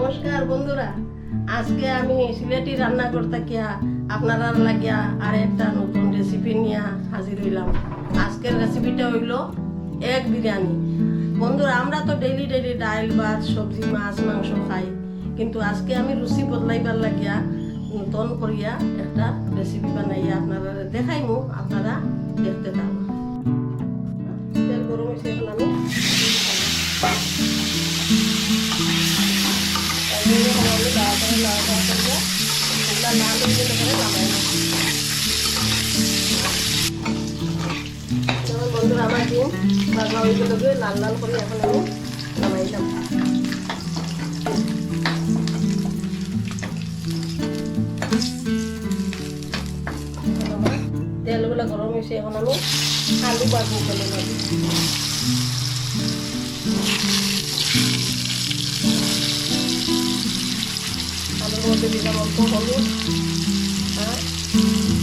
নমস্কার বন্ধুরা, আজকে আমি সিলেটি রান্না করতে গিয়া আপনারা লাগিয়া আর একটা নতুন রেসিপি নিয়ে হাজির হইলাম। আজকের রেসিপিটা হইল এগ বিরিয়ানি। বন্ধুরা, আমরা তো ডেইলি ডাল ভাত সবজি মাছ মাংস খাই, কিন্তু আজকে আমি রুচি বদলাইবার লাগিয়া নতুন করিয়া একটা রেসিপি বানাইয়া আপনারা দেখাইমু, আপনারা দেখতে থাকুন। তেল গরম হয়েছে, এখন আমি বন্ধুরা আমার ডিম ভাজা ওইগুলোকে লাল লাল করে এখন আমি নামাইলাম। তেলগুলো গরম হয়েছে, এখন আমি আলু বাজবো ফেলে নেব। আলুর মধ্যে দিলাম অল্প হলুদ আর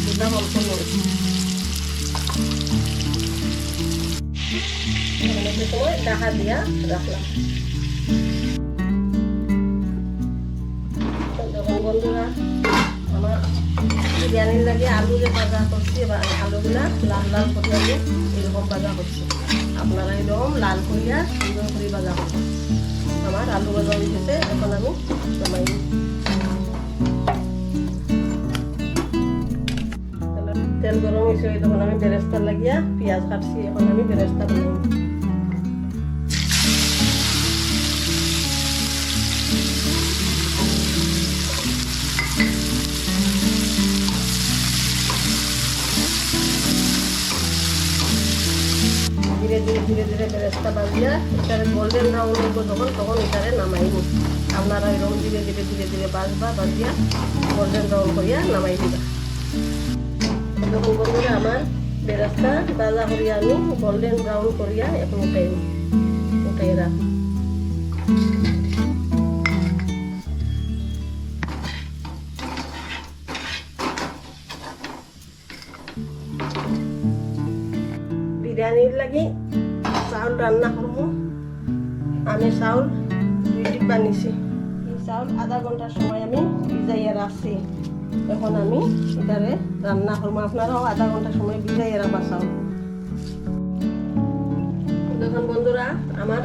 দিলাম অল্প নুন। সময় ঢাকা দিয়া রাখলাম। যখন বন্ধুরা আমার বিরিয়ানির লাগে আলু যে ভাজা করছি, এবার আলুগুলা লাল লাল করে এরকম ভাজা করছি। আপনারা এরকম লাল করিয়া সুন্দর করে ভাজা করবেন। আমার আলু ভাজা হয়ে গেছে, এখন আমি নামাই তেল গরম হয়েছে, তখন আমি বেরেস্তা লাগিয়া পেঁয়াজ কাটছি, এখন আমি বেরেস্তা বানাই। ধীরে ধীরে ধীরে ধীরে বেরেস্তা বাজিয়া এটারে গোল্ডেন ব্রাউন হইব তখন এটারে নামাইব। আপনারা এরকম ধীরে ধীরে ধীরে ধীরে বাজিয়া গোল্ডেন ব্রাউন করিয়া নামাই দিবা। তখন বন্ধুরা আমার বেরেস্তা ভাজা করিয়া আমি গোল্ডেন ব্রাউন করিয়া এখন উঠাই রাখ। বিরিয়ানির লাগি চাউল রান্না করবো। আমি চাউল 2 ডিব্বা নিছি। এই চাউল আধা ঘন্টার সময় আমি ভিজাইয়া রাখছি। এখন আমি এটারে রান্না করবো। আপনারাও আধা ঘন্টার সময় ভিজাইয়া রাখবা চাউল। দেখুন বন্ধুরা, আমার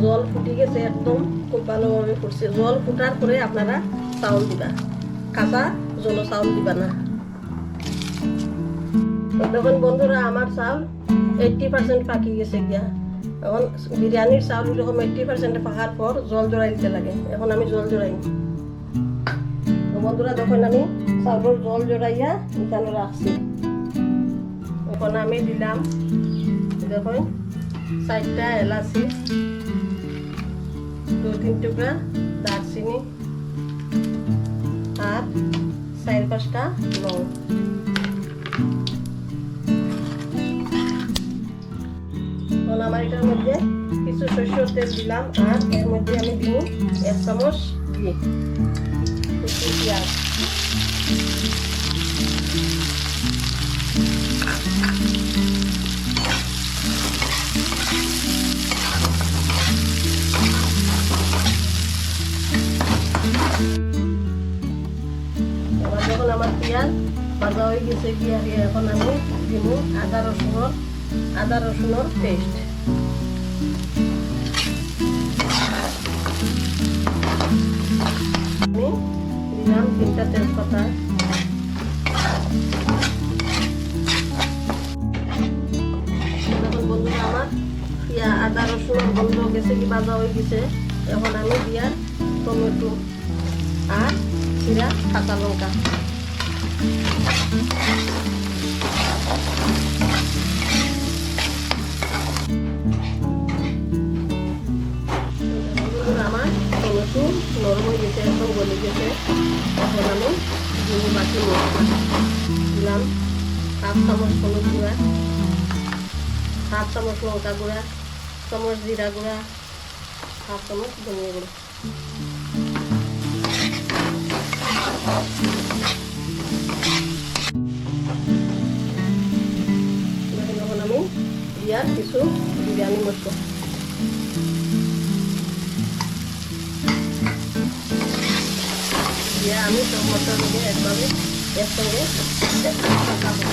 জল ফুটে গেছে, একদম খুব ভালোভাবে ফুটছে। জল ফুটার পরে আপনারা চাউল দিবা, কাঁচা জল চাউল দিবা না। দেখুন বন্ধুরা, আমার চাউল 80% পাকি গেছে গিয়া। এখন বিরিয়ানির চাউল এরকম 80% পাকার পর জল জড়াই দিতে লাগে। এখন আমি জল জড়াই। বন্ধুরা দেখুন, আমি চাউলের জল জড়াইয়া এখানে রাখছি। এখন আমি দিলাম দেখুন 4টা এলাচি, 2-3 টুকরা দারচিনি আর 4-5টা লং। আমার এটার মধ্যে কিছু সরষের তেল দিলাম আর এর মধ্যে আমি দিব 1 চামচ ঘি, কিছু পেঁয়াজ। এবার যখন আমার পেঁয়াজ ভাজা হয়ে গেছে গিয়ে এখন আমি দিব আদা রসুনের পেস্ট। আমি দিলাম 3টা তেজপাতা। দেখুন বন্ধুরা, আমার আদা রসুন গন্ধ গেছে কি ভাজা হয়ে গেছে। এখন আমি দিয়ার টমেটো আর জিরা কাঁচা লঙ্কা। আমার টমেটো নরম হয়ে গেছে, এখন গলে গেছে। এখন আমি বাকি মশলা দিলাম 1/2 চামচ হলুদ গুঁড়া, 1/2 চামচ লঙ্কা গুঁড়া, চামচ জিরা গুঁড়া, 1/2 চামচ ধনিয়া গুঁড়া। এখন আমি দিয়ার কিছু বিরিয়ানি মশলা। দিয়ে আমি সব মশলা দিয়ে একভাবে একসঙ্গে পাকাবো।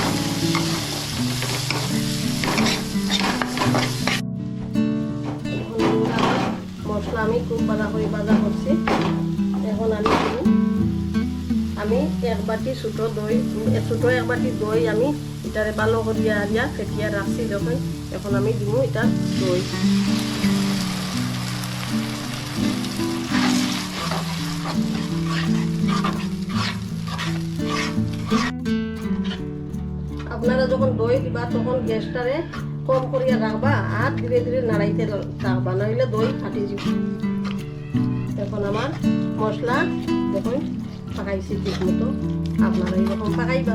মশলা আমি খুব ভালো করে ভাজা করছি। এখন আমি এক বাটি ছোটো এক বাটি দই আমি এটারে ভালো করিয়া আরিয়া ফেটিয়া রাখছি যখন, এখন আমি দিব এটা দই। আপনারা যখন দই দিবা তখন গ্যাসটারে কম করিয়া রাখবা আর ধীরে ধীরে নাড়াইতে থাকবা, নইলে দই ফাটি যাব। এখন আমার মশলা দেখুন পাকাইছি ঠিক মতো, আপনারা এইরকম পাকাইবা,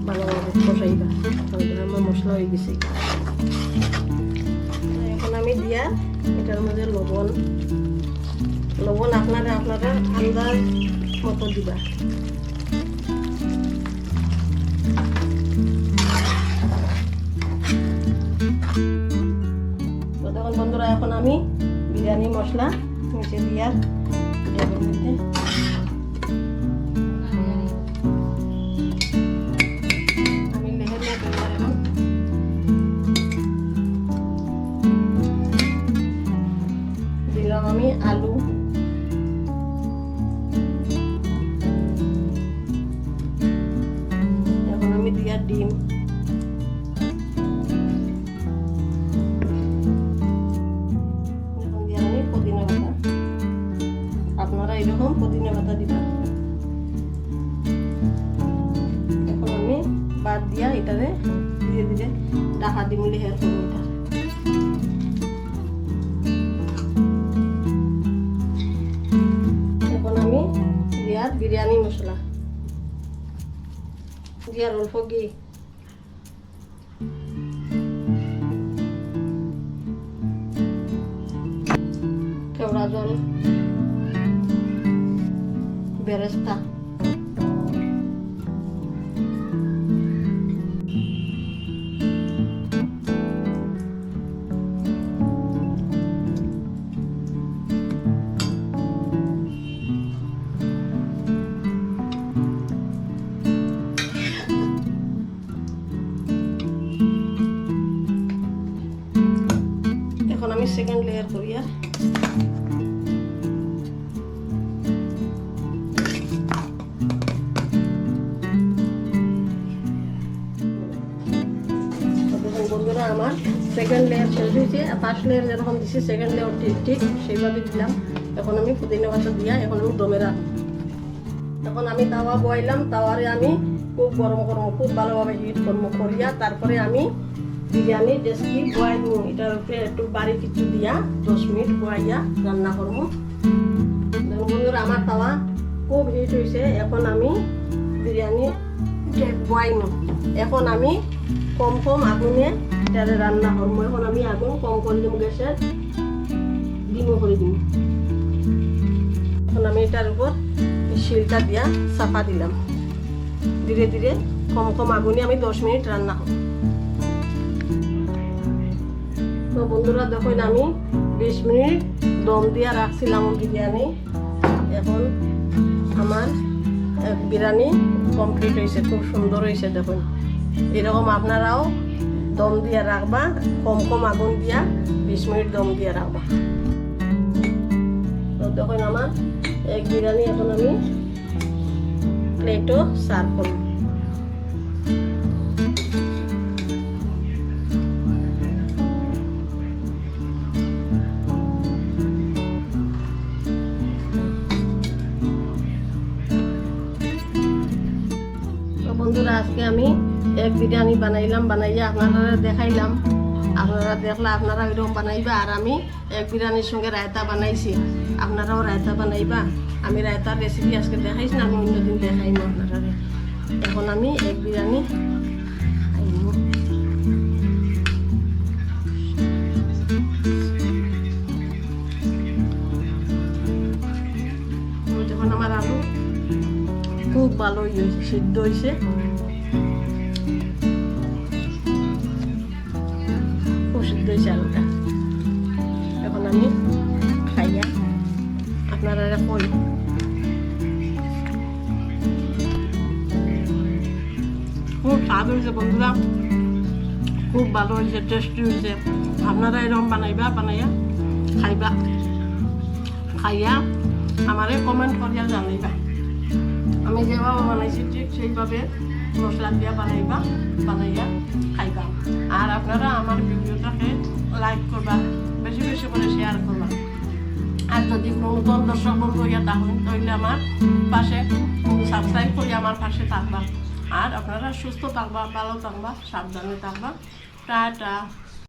ভালোভাবে কষাইবা, আমার মশলা হয়ে গেছে। এখন আমি দিয়া এটার মধ্যে লবণ আপনারা আন্দাজ মতো দিবা। দেখুন বন্ধুরা, এখন আমি বিরিয়ানি মশলা মিশে দিয়ার ডেবের মধ্যে আমি লেহের দিলাম আমি আলু, এখন আমি দিয়া ডিম, আপনারা এরকম পুদিনা পাতা দিবা। এখন আমি বাদ দিয়া এটারে ধীরে ধীরে ঢাকা দিম লেয়ার করব। এখন আমি দিয়ার বিরিয়ানি মশলা দিয়ার অল্প ঘি, কেওড়া জল, বেরেস্তা, এখন আমি সেকেন্ড লেয়ার করিয়া বন্ধুরা আমার সেকেন্ড লেয়ার শেষ হয়েছে। ফার্স্ট লেয়ার যেরকম দিচ্ছি সেকেন্ড লেয়ার ঠিক সেইভাবে দিলাম। এখন আমি পুদিনা পাতা দিয়া এখন আমি দমে রাখবো। এখন আমি তাওয়া বয়াইলাম, তাওয়ারে আমি খুব গরম করবো, খুব ভালোভাবে হিট করবো, করিয়া তারপরে আমি বিরিয়ানি ডেস্কি বয়াই দিব। এটার উপরে একটু বাড়ি কিছু দিয়া 10 মিনিট বয়াইয়া রান্না করবো। বন্ধুরা আমার তাওয়া খুব হিট হয়েছে। এখন আমি বিরিয়ানি বয়াই নিব। এখন আমি কম আগুনে এটারে রান্না করবো। এখন আমি আগুন কম করে দিব, গ্যাসের ডিমো করে দিব। এখন আমি এটার উপর শিলটা দিয়া চাপা দিলাম। ধীরে ধীরে কম আগুনে আমি 10 মিনিট রান্না করব। তো বন্ধুরা দেখুন আমি 20 মিনিট দম দিয়া রাখছিলাম বিরিয়ানি। এখন আমার বিরিয়ানি কমপ্লিট হয়েছে, খুব সুন্দর হয়েছে। দেখুন এরকম আপনারাও দম দিয়া রাখবা, কম আগুন দিয়া 20 মিনিট দম দিয়া রাখবা। তো দেখুন আমার এক বিরিয়ানি এখন আমি প্লেটও সার্ভ করব। বন্ধুরা আজকে আমি এক বিরিয়ানি বানাইয়া আপনারা দেখাইলাম। আপনারা দেখলা আপনারা ওইরকম বানাইবা। আর আমি এক বিরিয়ানির সঙ্গে রায়তা বানাইছি, আপনারাও রায়তা বানাইবা। আমি রায়তার রেসিপি আজকে দেখাইছি না, আমি অন্যদিন দেখাইম আপনারা। এখন আমি এক বিরিয়ানি যখন আমার আলু খুব ভালো হয়েছে, সিদ্ধ হয়েছে। খুব সিদ্ধ হয়েছে আলুটা। এখন আমি খাইয়া আপনারা কই খুব স্বাদ হয়েছে বন্ধুরা, খুব ভালো হয়েছে, টেস্টি হয়েছে। আপনারা এরকম বানাইয়া খাইবা, খাইয়া আমারে কমেন্ট করিয়া জানাইবা। আমি যেভাবে বানাইছি ঠিক সেইভাবে মশলা দিয়া বানাইয়া খাইবা। আর আপনারা আমার ভিডিওটাকে লাইক করবা, বেশি বেশি করে শেয়ার করবা। আর যদি নতুন দর্শক বন্ধু হইয়া থাকুন তাহলে আমার পাশে সাবস্ক্রাইব করি আমার পাশে থাকবা। আর আপনারা সুস্থ থাকবা, ভালো থাকবা, সাবধানে থাকবা। টাটা।